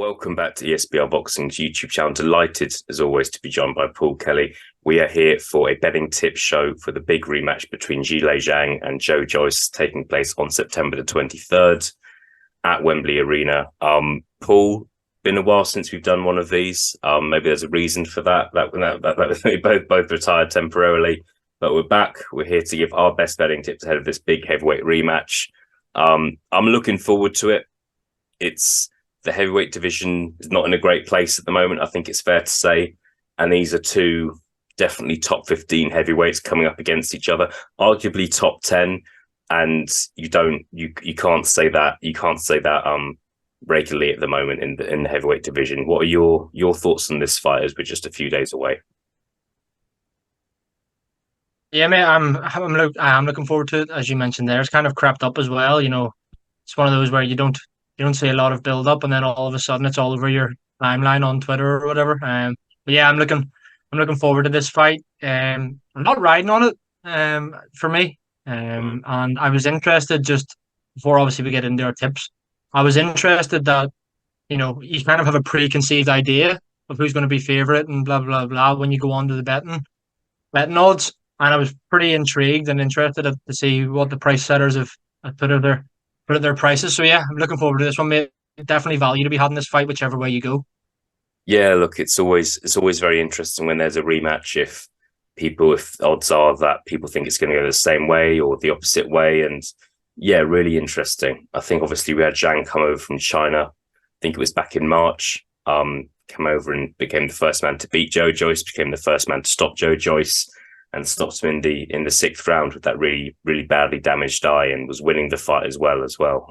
Welcome back to ESBR Boxing's YouTube channel. Delighted, as always, to be joined by Paul Kelly. We are here for a betting tip show for the big rematch between Zhilei Zhang and Joyce, taking place on September the 23rd at Wembley Arena. Paul, been a while since we've done one of these. Maybe there's a reason for that. We both retired temporarily, but we're back. We're here to give our best betting tips ahead of this big heavyweight rematch. I'm looking forward to it. The heavyweight division is not in a great place at the moment, I think it's fair to say. And these are two definitely top 15 heavyweights coming up against each other, arguably top 10. And you can't say that regularly at the moment in the heavyweight division. What are your thoughts on this fight as we're just a few days away? Yeah, mate, I'm looking forward to it. As you mentioned there, it's kind of crept up as well. It's one of those where you don't see a lot of build up, and then all of a sudden it's all over your timeline on Twitter or whatever. But yeah, I'm looking forward to this fight. I'm not riding on it. For me. And I was interested just before obviously we get into our tips. I was interested that you kind of have a preconceived idea of who's going to be favorite and blah blah blah when you go on to the betting odds. And I was pretty intrigued and interested to see what the price setters have put at their prices. So yeah, I'm looking forward to this one, mate. Definitely value to be had in this fight, whichever way you go. Yeah, look, it's always very interesting when there's a rematch if odds are that people think it's going to go the same way or the opposite way. And yeah, really interesting. I think obviously we had Zhang come over from China. I think it was back in March. Came over and became the first man to beat Joyce, became the first man to stop Joyce, and stopped him in the sixth round with that really, really badly damaged eye, and was winning the fight as well.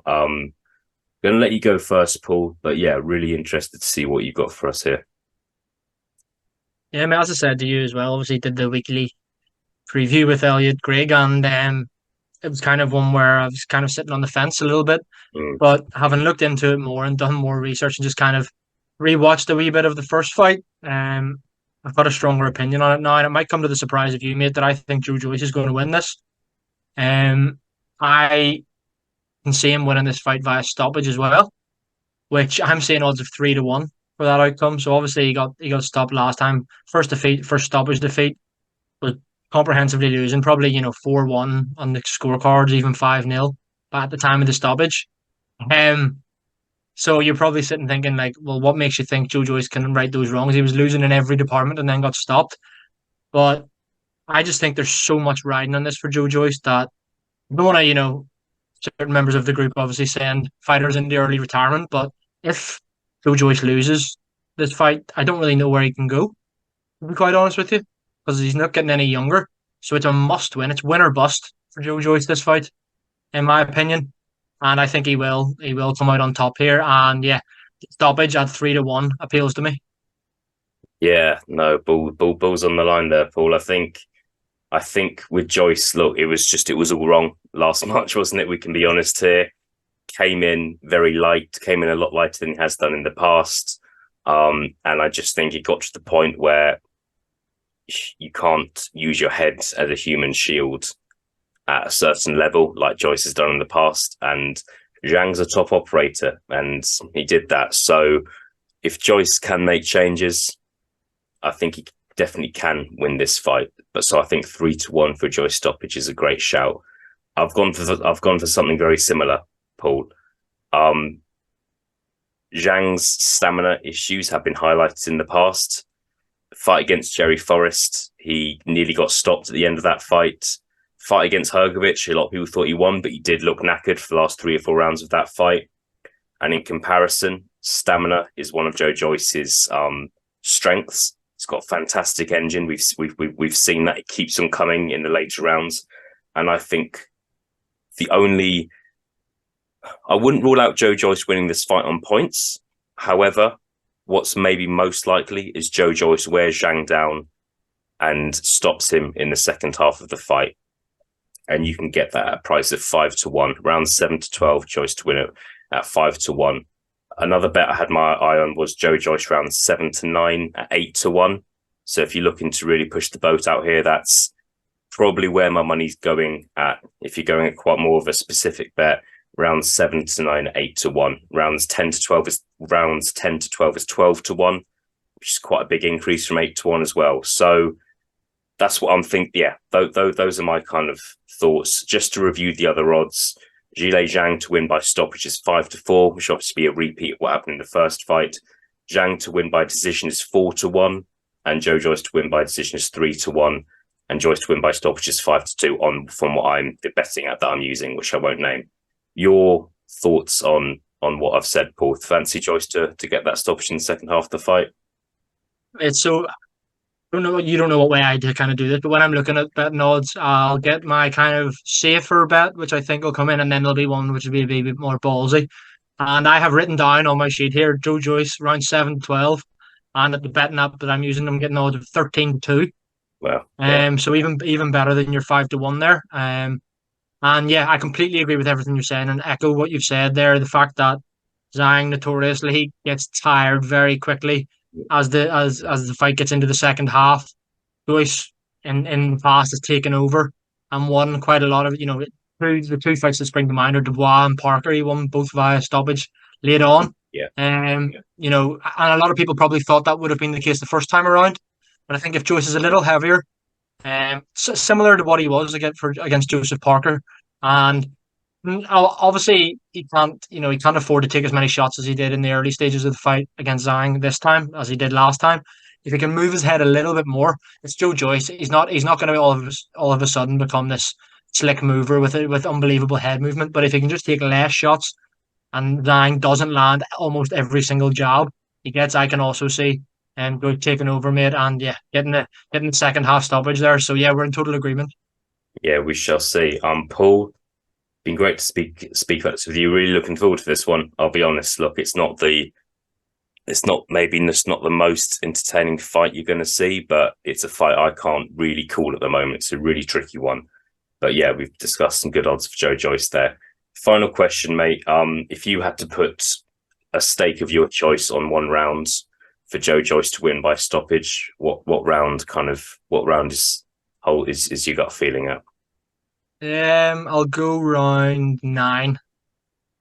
Going to let you go first, Paul, but yeah, really interested to see what you got for us here. Yeah, mate, as I said to you as well, obviously did the weekly preview with Elliot Greg, and it was kind of one where I was kind of sitting on the fence a little bit, Mm. but having looked into it more and done more research and just kind of rewatched a wee bit of the first fight, I've got a stronger opinion on it now, and it might come to the surprise of you, mate, that I think Joyce is going to win this. I can see him winning this fight via stoppage as well, which I'm seeing odds of 3-1 for that outcome. So obviously he got stopped last time. First stoppage defeat was comprehensively losing, probably 4-1 on the scorecards, even 5-0 at the time of the stoppage. Um, so you're probably sitting thinking like, well, what makes you think Joyce can right those wrongs? He was losing in every department and then got stopped. But I just think there's so much riding on this for Joyce that I don't want to, certain members of the group obviously send fighters into early retirement. But if Joyce loses this fight, I don't really know where he can go, to be quite honest with you, because he's not getting any younger. So it's a must win. It's win or bust for Joyce this fight, in my opinion. And I think he will come out on top here. And yeah, stoppage at 3-1 appeals to me. Yeah, no, Bull's on the line there, Paul. I think with Joyce, look, it was all wrong last March, wasn't it? We can be honest here. Came in very light, came in a lot lighter than he has done in the past. And I just think it got to the point where you can't use your head as a human shield at a certain level, like Joyce has done in the past. And Zhang's a top operator, and he did that. So if Joyce can make changes, I think he definitely can win this fight. But so I think 3-1 for Joyce stoppage is a great shout. I've gone for something very similar, Paul. Zhang's stamina issues have been highlighted in the past. Fight against Jerry Forrest, he nearly got stopped at the end of that fight. Fight against Hrgovic, a lot of people thought he won, but he did look knackered for the last 3 or 4 rounds of that fight. And in comparison, stamina is one of Joyce's strengths. It's got a fantastic engine. We've seen that it keeps on coming in the later rounds, and I think I wouldn't rule out Joyce winning this fight on points. However, what's maybe most likely is Joyce wears Zhang down and stops him in the second half of the fight, and you can get that at a price of 5-1, round 7-12. Joyce to win it at 5-1. Another bet I had my eye on was Joyce round 7-9 at 8-1. So if you're looking to really push the boat out here, that's probably where my money's going at. If you're going at quite more of a specific bet, Rounds 7 to 9, 8-1. Rounds 10 to 12 is 12-1, which is quite a big increase from 8-1 as well. So that's what I'm thinking. Yeah, those are my kind of thoughts. Just to review the other odds, Zhilei Zhang to win by stoppage is 5-4, which obviously be a repeat of what happened in the first fight. Zhang to win by decision is 4-1, and Joyce to win by decision is 3-1, and Joyce to win by stoppage is 5-2 from what I'm betting at that I'm using, which I won't name. Your thoughts on what I've said, Paul? Fancy Joyce to get that stoppage in the second half of the fight? It's so don't know. You don't know what way I to kind of do this, but when I'm looking at betting odds, I'll get my kind of safer bet, which I think will come in, and then there'll be one which will be a bit more ballsy. And I have written down on my sheet here, Joyce around 7-12, and at the betting app that I'm using, I'm getting odds of 13-2. Well, yeah. So even better than your 5-1 there. And yeah, I completely agree with everything you're saying and echo what you've said there. The fact that Zhang notoriously he gets tired very quickly as the fight gets into the second half. Joyce in the past has taken over and won quite a lot of the two fights that spring to mind are Dubois and Parker. He won both via stoppage late on. Yeah. And a lot of people probably thought that would have been the case the first time around. But I think if Joyce is a little heavier, similar to what he was against Joseph Parker, and obviously he can't afford to take as many shots as he did in the early stages of the fight against Zhang this time as he did last time. If he can move his head a little bit more, it's Joyce. He's not going to all of a sudden become this slick mover with unbelievable head movement. But if he can just take less shots and Zhang doesn't land almost every single jab he gets, I can also see good taking over, mate, and yeah, getting the second half stoppage there. So yeah, we're in total agreement. Yeah, we shall see. Paul, been great to speak about this with you. Really looking forward to this one. I'll be honest. Look, it's not the most entertaining fight you're going to see, but it's a fight I can't really call at the moment. It's a really tricky one. But yeah, we've discussed some good odds for Joyce there. Final question, mate. If you had to put a stake of your choice on one round for Joyce to win by stoppage, what round is you got a feeling at? I'll go round 9.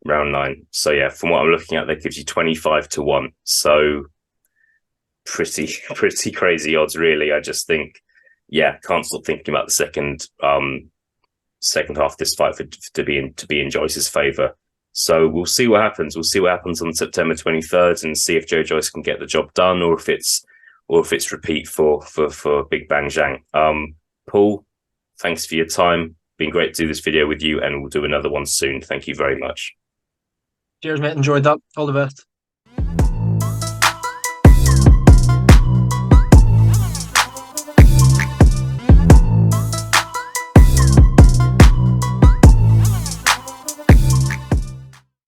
Round 9. So yeah, from what I'm looking at, that gives you 25-1. So pretty crazy odds, really. I just think, yeah, can't stop thinking about the second half of this fight to be in Joyce's favour. So we'll see what happens. We'll see what happens on September 23rd and see if Joyce can get the job done or if it's repeat for Big Bang Zhang. Paul, thanks for your time. Been great to do this video with you, and we'll do another one soon. Thank you very much. Cheers, mate. Enjoyed that. All the best.